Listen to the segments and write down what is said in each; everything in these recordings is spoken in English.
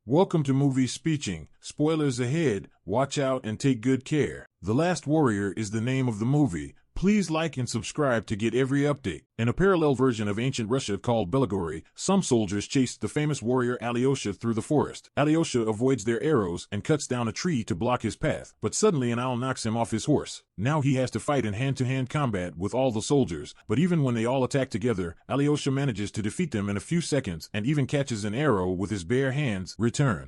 Welcome to Movie Speeching. Spoilers ahead, watch out and take good care. The Last Warrior is the name of the movie. Please like and subscribe to get every update. In a parallel version of ancient Russia called Belgorod, some soldiers chased the famous warrior Alyosha through the forest. Alyosha avoids their arrows and cuts down a tree to block his path, but suddenly an owl knocks him off his horse. Now he has to fight in hand-to-hand combat with all the soldiers, but even when they all attack together, Alyosha manages to defeat them in a few seconds and even catches an arrow with his bare hands,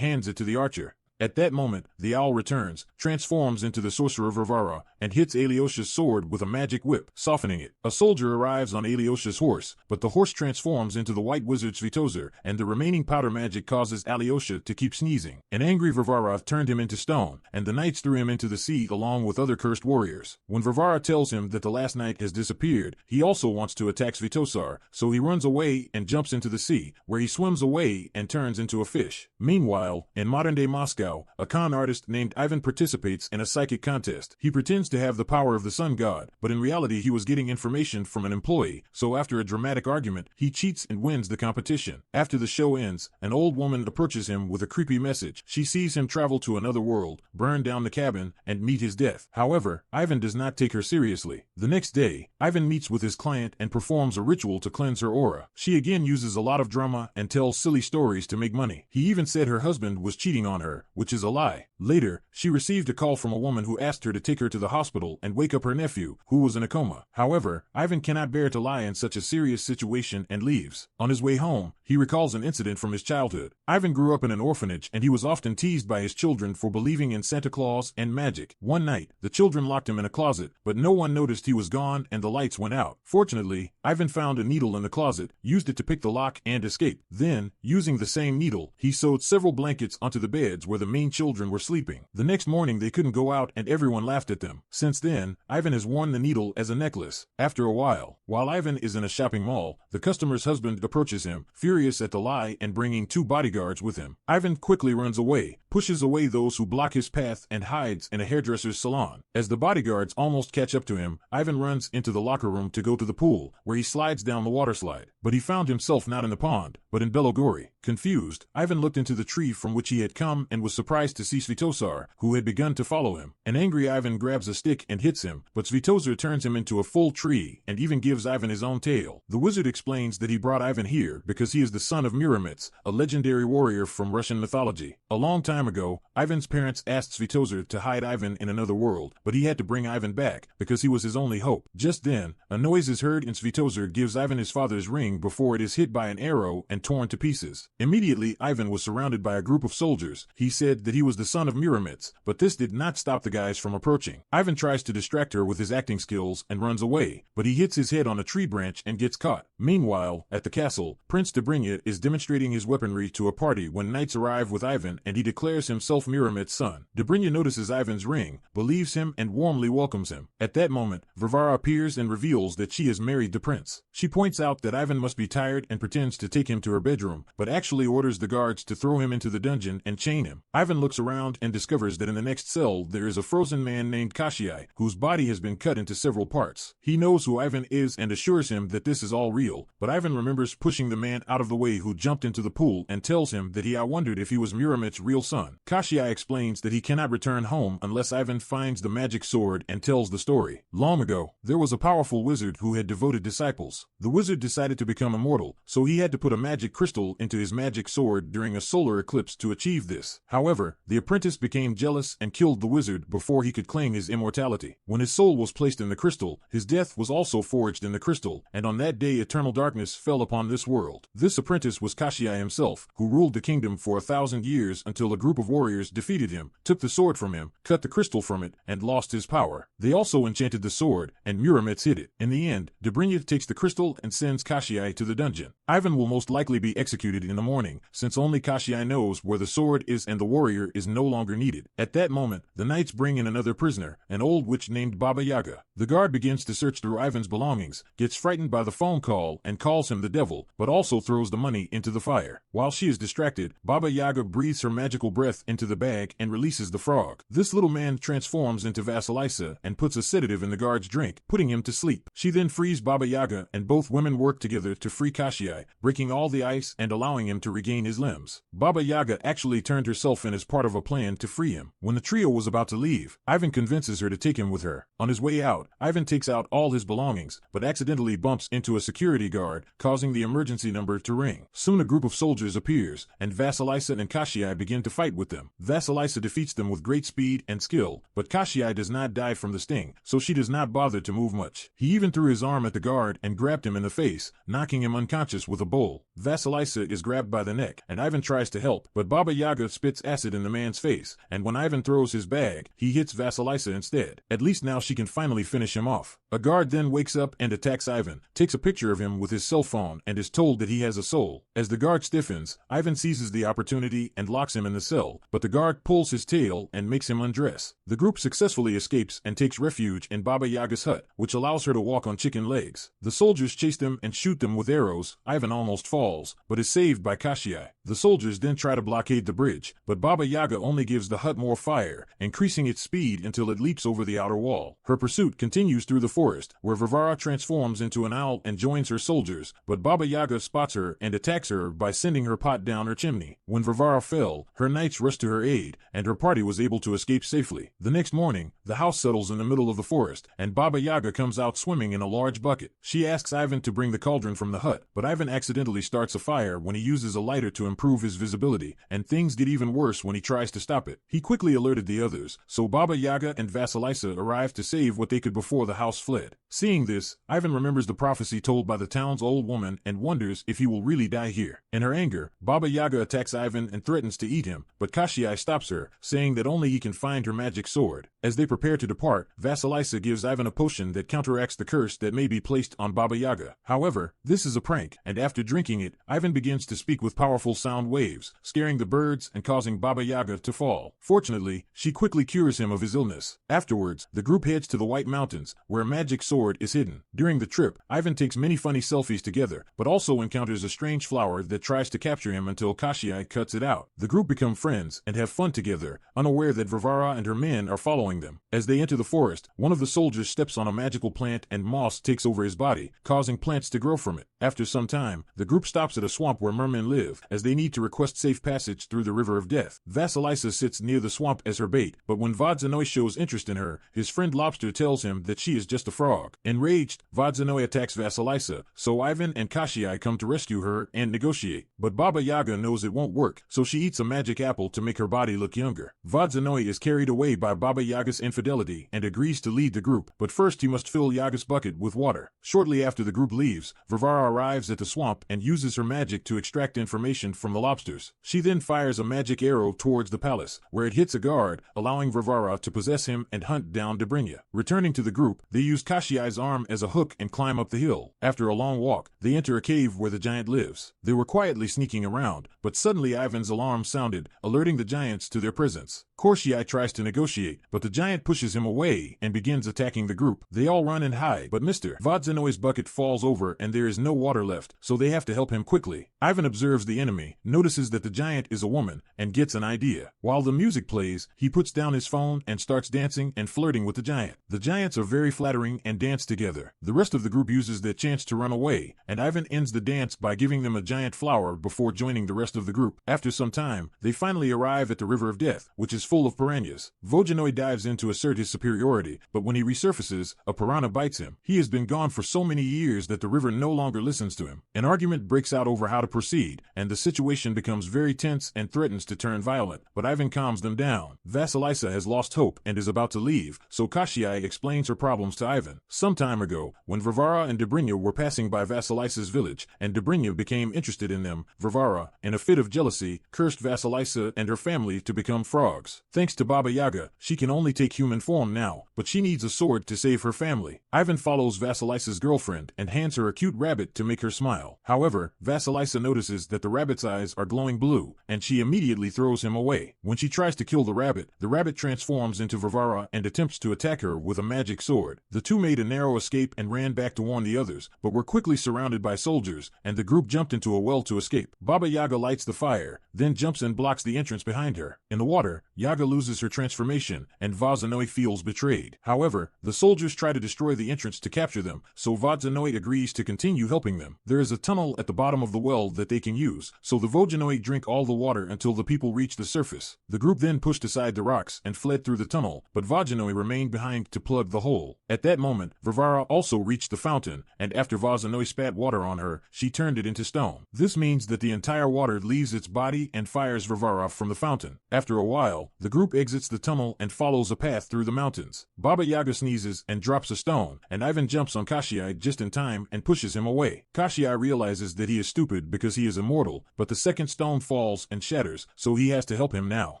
hands it to the archer. At that moment, the owl returns, transforms into the sorcerer Varvara, and hits Alyosha's sword with a magic whip, softening it. A soldier arrives on Alyosha's horse, but the horse transforms into the white wizard Svytozar, and the remaining powder magic causes Alyosha to keep sneezing. An angry Varvara turned him into stone, and the knights threw him into the sea along with other cursed warriors. When Varvara tells him that the last knight has disappeared, he also wants to attack Svytozar, so he runs away and jumps into the sea, where he swims away and turns into a fish. Meanwhile, in modern-day Moscow, a con artist named Ivan participates in a psychic contest. He pretends to have the power of the sun god, but in reality he was getting information from an employee, so after a dramatic argument, he cheats and wins the competition. After the show ends, an old woman approaches him with a creepy message. She sees him travel to another world, burn down the cabin, and meet his death. However, Ivan does not take her seriously. The next day, Ivan meets with his client and performs a ritual to cleanse her aura. She again uses a lot of drama and tells silly stories to make money. He even said her husband was cheating on her, which is a lie. Later, she received a call from a woman who asked her to take her to the hospital and wake up her nephew, who was in a coma. However, Ivan cannot bear to lie in such a serious situation and leaves. On his way home, he recalls an incident from his childhood. Ivan grew up in an orphanage and he was often teased by his children for believing in Santa Claus and magic. One night, the children locked him in a closet, but no one noticed he was gone and the lights went out. Fortunately, Ivan found a needle in the closet, used it to pick the lock and escape. Then, using the same needle, he sewed several blankets onto the beds where the main children were sleeping. The next morning they couldn't go out and everyone laughed at them. Since then, Ivan has worn the needle as a necklace. After a while Ivan is in a shopping mall, the customer's husband approaches him, furious at the lie and bringing 2 bodyguards with him. Ivan quickly runs away, pushes away those who block his path and hides in a hairdresser's salon. As the bodyguards almost catch up to him, Ivan runs into the locker room to go to the pool, where he slides down the water slide. But he found himself not in the pond, but in Belgorod. Confused, Ivan looked into the tree from which he had come and was surprised to see Svytozar, who had begun to follow him. An angry Ivan grabs a stick and hits him, but Svytozar turns him into a full tree and even gives Ivan his own tail. The wizard explains that he brought Ivan here because he is the son of Muromets, a legendary warrior from Russian mythology. A long time ago, Ivan's parents asked Svytozar to hide Ivan in another world, but he had to bring Ivan back because he was his only hope. Just then, a noise is heard and Svytozar gives Ivan his father's ring before it is hit by an arrow and torn to pieces. Immediately, Ivan was surrounded by a group of soldiers. He said that he was the son of Muromets, but this did not stop the guys from approaching. Ivan tries to distract her with his acting skills and runs away, but he hits his head on a tree branch and gets caught. Meanwhile, at the castle, Prince Dobrynya is demonstrating his weaponry to a party when knights arrive with Ivan and he declares himself Muromets' son. Dobrynya notices Ivan's ring, believes him and warmly welcomes him. At that moment, Varvara appears and reveals that she has married the prince. She points out that Ivan must be tired and pretends to take him to her bedroom, but actually orders the guards to throw him into the dungeon and chain him. Ivan looks around and discovers that in the next cell there is a frozen man named Kashyai, whose body has been cut into several parts. He knows who Ivan is and assures him that this is all real, but Ivan remembers pushing the man out of the way who jumped into the pool and tells him that he wondered if he was Muromets' real son. Kashyai explains that he cannot return home unless Ivan finds the magic sword and tells the story. Long ago, there was a powerful wizard who had devoted disciples. The wizard decided to become immortal, so he had to put a magic crystal into his magic sword during a solar eclipse to achieve this. However, the apprentice became jealous and killed the wizard before he could claim his immortality. When his soul was placed in the crystal, his death was also forged in the crystal, and on that day eternal darkness fell upon this world. This apprentice was Kashyai himself, who ruled the kingdom for 1,000 years until a group of warriors defeated him, took the sword from him, cut the crystal from it, and lost his power. They also enchanted the sword, and Muromets hid it. In the end, Dobrynya takes the crystal and sends Kashyai to the dungeon. Ivan will most likely be executed in the morning, since only Kashyai knows where the sword is and the warrior is no longer needed. At that moment, the knights bring in another prisoner, an old witch named Baba Yaga. The guard begins to search through Ivan's belongings, gets frightened by the phone call, and calls him the devil, but also throws the money into the fire. While she is distracted, Baba Yaga breathes her magical breath into the bag and releases the frog. This little man transforms into Vasilisa and puts a sedative in the guard's drink, putting him to sleep. She then frees Baba Yaga, and both women work together to free Kashiai, breaking all the ice and allowing him to regain his limbs. Baba Yaga actually turned herself in as part of a plan to free him. When the trio was about to leave, Ivan convinces her to take him with her. On his way out, Ivan takes out all his belongings, but accidentally bumps into a security guard, causing the emergency number to ring. Soon a group of soldiers appears, and Vasilisa and Kashiai begin to fight with them. Vasilisa defeats them with great speed and skill, but Kashiai does not die from the sting, so she does not bother to move much. He even threw his arm at the guard and grabbed him in the face, knocking him unconscious with a bowl. Vasilisa is grabbed by the neck, and Ivan tries to help, but Baba Yaga spits acid in the man's face, and when Ivan throws his bag, he hits Vasilisa instead. At least now she can finally finish him off. A guard then wakes up and attacks Ivan, takes a picture of him with his cell phone, and is told that he has a soul. As the guard stiffens, Ivan seizes the opportunity and locks him in the cell, but the guard pulls his tail and makes him undress. The group successfully escapes and takes refuge in Baba Yaga's hut, which allows her to walk on chicken legs. The soldiers chase them and shoot them with arrows. Ivan almost falls, but is saved by Kashiai. The soldiers then try to blockade the bridge, but Baba Yaga only gives the hut more fire, increasing its speed until it leaps over the outer wall. Her pursuit continues through the forest, where Varvara transforms into an owl and joins her soldiers, but Baba Yaga spots her and attacks her by sending her pot down her chimney. When Varvara fell, her knights rushed to her aid, and her party was able to escape safely. The next morning, the house settles in the middle of the forest, and Baba Yaga comes out swimming in a large bucket. She asks Ivan to bring the cauldron from the hut, but Ivan accidentally starts a fire when he uses a lighter to improve his visibility, and things get even worse when he tries to stop it. He quickly alerted the others, so Baba Yaga and Vasilisa arrive to save what they could before the house fled. Seeing this, Ivan remembers the prophecy told by the town's old woman and wonders if he will really die here. In her anger, Baba Yaga attacks Ivan and threatens to eat him, but Kashiai stops her, saying that only he can find her magic sword. As they prepare to depart, Vasilisa gives Ivan a potion that counteracts the curse that may be placed on Baba Yaga. However, this is a prank, and after drinking it, Ivan begins to speak with powerful sound waves, scaring the birds and causing Baba Yaga to fall. Fortunately, she quickly cures him of his illness. Afterwards, the group heads to the White Mountains, where a magic sword is hidden. During the trip, Ivan takes many funny selfies together, but also encounters a strange flower that tries to capture him until Kashiai cuts it out. The group become friends and have fun together, unaware that Varvara and her men are following them. As they enter the forest, one of the soldiers steps on a magical plant and moss takes over his body, causing plants to grow from it. After some time, the group stops at a swamp where mermen live, as they need to request safe passage through the River of Death. Vasilisa sits near the swamp as her bait, but when Vodzanoi shows interest in her, his friend Lobster tells him that she is just a frog. Enraged, Vodzanoi attacks Vasilisa, so Ivan and Kashiai come to rescue her and negotiate. But Baba Yaga knows it won't work, so she eats a magic apple to make her body look younger. Vodzanoi is carried away by Baba Yaga's infidelity and agrees to lead the group, but first he must fill Yaga's bucket with water. Shortly after the group leaves, Varvara arrives at the swamp and uses her magic to extract information from the lobsters. She then fires a magic arrow towards the palace, where it hits a guard, allowing Varvara to possess him and hunt down Dobrynya. Returning to the group, they use Kashiai's arm as a hook and climb up the hill. After a long walk, they enter a cave where the giant lives. They were quietly sneaking around, but suddenly Ivan's alarm sounded, alerting the giants to their presence. Kashiai tries to negotiate, but the giant pushes him away and begins attacking the group. They all run and hide, but Mr. Vodzanoi's bucket falls over and there is no water left, so they have to help him quickly. Ivan observes the enemy, notices that the giant is a woman, and gets an idea. While the music plays, he puts down his phone and starts dancing and flirting with the giant. The giants are very flattering and dance together. The rest of the group uses their chance to run away, and Ivan ends the dance by giving them a giant flower before joining the rest of the group. After some time, they finally arrive at the River of Death, which is full of piranhas. Vodzanoi dives in to assert his superiority, but when he resurfaces, a piranha bites him. He has been gone for so many years that the river no longer listens to him. An argument breaks out over how to proceed, and the situation becomes very tense and threatens to turn violent, but Ivan calms them down. Vasilisa has lost hope and is about to leave, so Kashiai explains her problems to Ivan. Some time ago, when Varvara and Dobrynya were passing by Vasilisa's village, and Dobrynya became interested in them, Varvara, in a fit of jealousy, cursed Vasilisa and her family to become frogs. curse. Thanks to Baba Yaga, she can only take human form now, but she needs a sword to save her family. Ivan follows Vasilisa's girlfriend and hands her a cute rabbit to make her smile. However, Vasilisa notices that the rabbit's eyes are glowing blue, and she immediately throws him away. When she tries to kill the rabbit transforms into Varvara and attempts to attack her with a magic sword. The two made a narrow escape and ran back to warn the others, but were quickly surrounded by soldiers, and the group jumped into a well to escape. Baba Yaga lights the fire, then jumps and blocks the entrance behind her. In the water, Yaga loses her transformation, and Vazanoi feels betrayed. However, the soldiers try to destroy the entrance to capture them, so Vazanoi agrees to continue helping them. There is a tunnel at the bottom of the well that they can use, so the Vojanoi drink all the water until the people reach the surface. The group then pushed aside the rocks and fled through the tunnel, but Vajanoi remained behind to plug the hole. At that moment, Varvara also reached the fountain, and after Vazanoi spat water on her, she turned it into stone. This means that the entire water leaves its body and fires Varvara from the fountain. After a while, the group exits the tunnel and follows a path through the mountains. Baba Yaga sneezes and drops a stone, and Ivan jumps on Kashiai just in time and pushes him away. Kashiai realizes that he is stupid because he is immortal, but the second stone falls and shatters, so he has to help him now.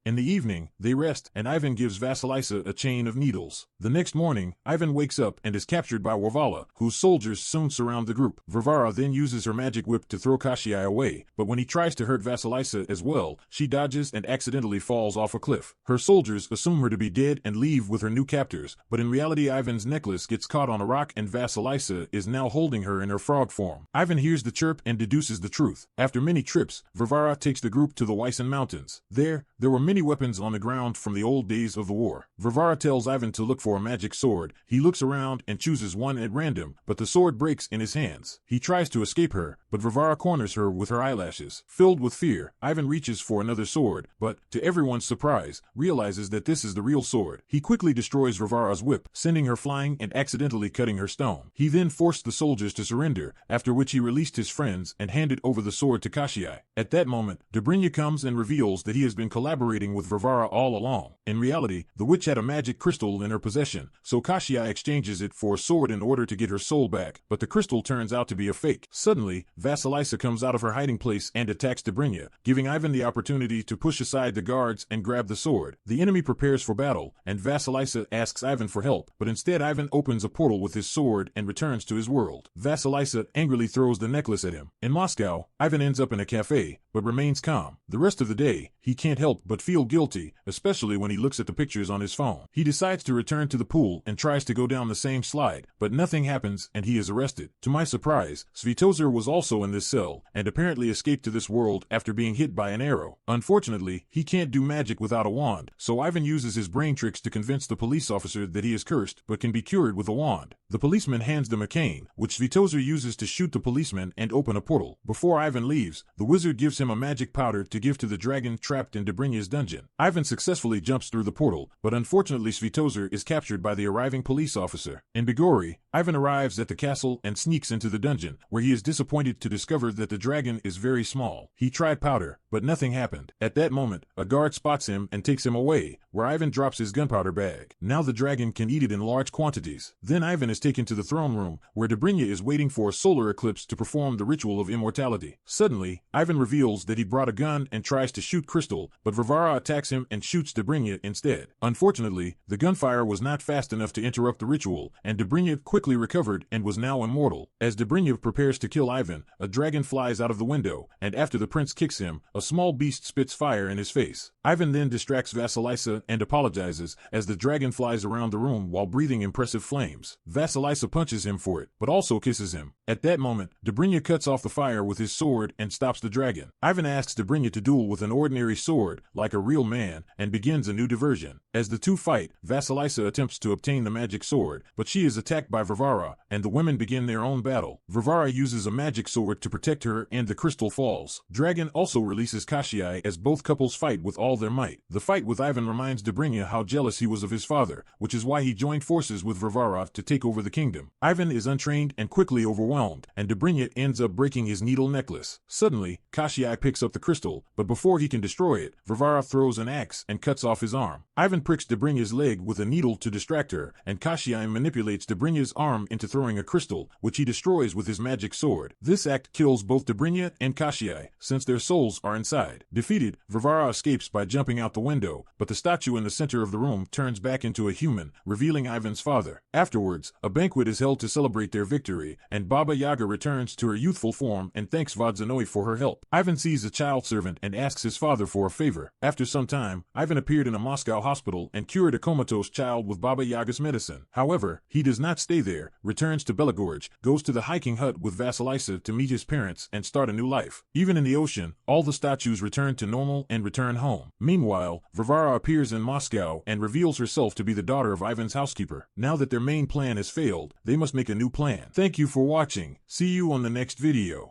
In the evening, they rest, and Ivan gives Vasilisa a chain of needles. The next morning, Ivan wakes up and is captured by Warvala, whose soldiers soon surround the group. Varvara then uses her magic whip to throw Kashiai away, but when he tries to hurt Vasilisa as well, she dodges and accidentally falls off a cliff. Her soldiers assume her to be dead and leave with her new captors, but in reality Ivan's necklace gets caught on a rock and Vasilisa is now holding her in her frog form. Ivan hears the chirp and deduces the truth. After many trips, Varvara takes the group to the Wyson Mountains. There were many weapons on the ground from the old days of the war. Varvara tells Ivan to look for a magic sword. He looks around and chooses one at random, but the sword breaks in his hands. He tries to escape her, but Varvara corners her with her eyelashes. Filled with fear, Ivan reaches for another sword, but, to everyone's surprise, realizes that this is the real sword. He quickly destroys Varvara's whip, sending her flying and accidentally cutting her stone. He then forced the soldiers to surrender, after which he released his friends and handed over the sword to Kashiai. At that moment, Dobrynya comes and reveals that he has been collaborating with Varvara all along. In reality, the witch had a magic crystal in her possession, so Kashiai exchanges it for a sword in order to get her soul back, but the crystal turns out to be a fake. Suddenly, Vasilisa comes out of her hiding place and attacks Dobrynya, giving Ivan the opportunity to push aside the guards and grab the sword. The enemy prepares for battle, and Vasilisa asks Ivan for help, but instead Ivan opens a portal with his sword and returns to his world. Vasilisa angrily throws the necklace at him. In Moscow, Ivan ends up in a cafe, but remains calm. The rest of the day, he can't help but feel guilty, especially when he looks at the pictures on his phone. He decides to return to the pool and tries to go down the same slide, but nothing happens and he is arrested. To my surprise, Svetozar was also in this cell, and apparently escaped to this world after being hit by an arrow. Unfortunately, he can't do magic without a wand, so Ivan uses his brain tricks to convince the police officer that he is cursed, but can be cured with a wand. The policeman hands them a cane, which Svetozar uses to shoot the policeman and open a portal. Before Ivan leaves, the wizard gives him a magic powder to give to the dragon trapped in Dobrynya's dungeon. Ivan successfully jumps through the portal, but unfortunately Svetozar is captured by the arriving police officer. In Bigori, Ivan arrives at the castle and sneaks into the dungeon, where he is disappointed to discover that the dragon is very small. He tried powder, but nothing happened. At that moment, a guard spots him and takes him away, where Ivan drops his gunpowder bag. Now the dragon can eat it in large quantities. Then Ivan is taken to the throne room, where Dobrynya is waiting for a solar eclipse to perform the ritual of immortality. Suddenly, Ivan reveals that he brought a gun and tries to shoot Crystal, but Varvara attacks him and shoots Dobrynya instead. Unfortunately, the gunfire was not fast enough to interrupt the ritual, and Dobrynya quickly recovered and was now immortal. As Dobrynya prepares to kill Ivan, a dragon flies out of the window, and after the prince kicks him, a small beast spits fire in his face. Ivan then distracts Vasilisa and apologizes, as the dragon flies around the room while breathing impressive flames. Vasilisa punches him for it, but also kisses him. At that moment, Dobrynya cuts off the fire with his sword and stops the dragon. Ivan asks Dobrynya to duel with an ordinary sword, like a real man, and begins a new diversion. As the two fight, Vasilisa attempts to obtain the magic sword, but she is attacked by Varvara, and the women begin their own battle. Varvara uses a magic sword to protect her and the crystal falls. Dragon also releases Kashiai as both couples fight with all their might. The fight with Ivan reminds Dobrynya how jealous he was of his father, which is why he joined forces with Varvara to take over the kingdom. Ivan is untrained and quickly overwhelmed overwhelmed, and Dobrynya ends up breaking his needle necklace. Suddenly, Koshchei picks up the crystal, but before he can destroy it, Varvara throws an axe and cuts off his arm. Ivan pricks Dobrynya's leg with a needle to distract her, and Koshchei manipulates Dobrynya's arm into throwing a crystal, which he destroys with his magic sword. This act kills both Dobrynya and Koshchei, since their souls are inside. Defeated, Varvara escapes by jumping out the window, but the statue in the center of the room turns back into a human, revealing Ivan's father. Afterwards, a banquet is held to celebrate their victory, and Baba Yaga returns to her youthful form and thanks Vodzinoi for her help. Ivan sees a child servant and asks his father for a favor. After some time, Ivan appeared in a Moscow hospital and cured a comatose child with Baba Yaga's medicine. However, he does not stay there, returns to Belagorj, goes to the hiking hut with Vasilisa to meet his parents and start a new life. Even in the ocean, all the statues return to normal and return home. Meanwhile, Varvara appears in Moscow and reveals herself to be the daughter of Ivan's housekeeper. Now that their main plan has failed, they must make a new plan. Thank you for watching. See you on the next video.